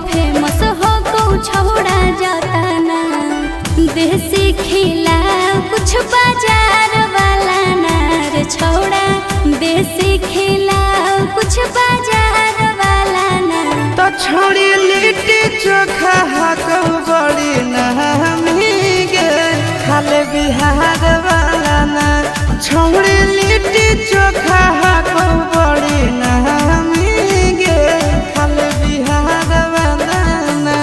Famous हो को छोड़ा जाता ना। देसी खिला कुछ बाजार वाला ना रे छोड़ा, देसी खिला कुछ बाजार वाला ना। तो छोड़ी लिट्टी चोखा हाको बड़ी नहमी गे खाले बिहार वाला ना। छोड़ी लिट्टी चोखा हाको बड़ी नहमी गे खाले बिहार वाला ना।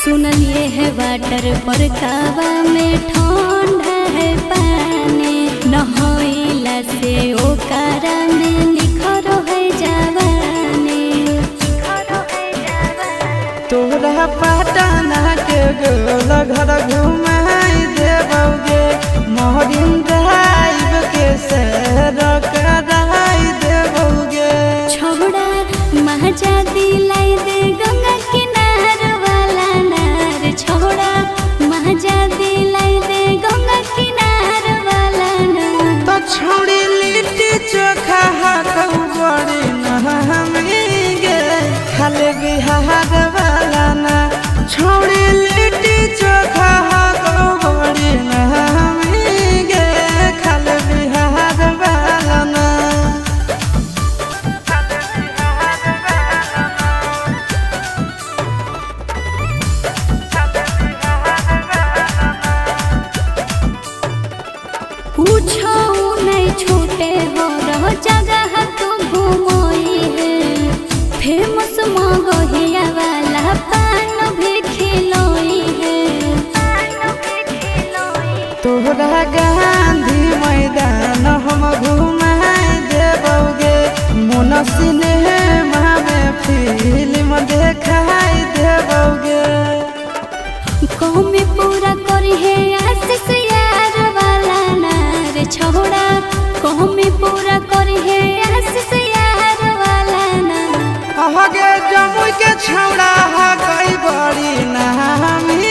सुनलिए है वाटर पर कावा में ठंडा है पानी, नहइला से ओकरा में निखरो है जवानी। तोरा पटना के गोल घर घुमाई देबोगे, मोहरिन ड्राइव के सैर कराई देबोगे। छोड़ा महजा दिलाई दे गंगा किनार वाला नार, छोड़ा महजा दिलाई दे गंगा किनार वाला नार। तो छोड़ी लिट्टी चोखा हाको बड़ी नहमी गे खाले बिहार वाला ना। छोड़ी लिट्टी चोखा हाको बड़ी नहमी गे खाले बिहार वाला ना। पूछो नहीं छूटे हो रहो जगह तू घूमोई है, फेमस मगहिया वाला पान भी खिलोई है। तोहरा गांधी मैदान हम घुमाई देबोगे, मोन सिनेमा में फिल्म देखाई देबोगे। कौमी पूरा करी है आशीष यार वाला नार, छोड़ा कौमी पूरा करी है आशीष यार वाला नार। आगे जमुई के छौड़ा हा गई बड़ी नहमी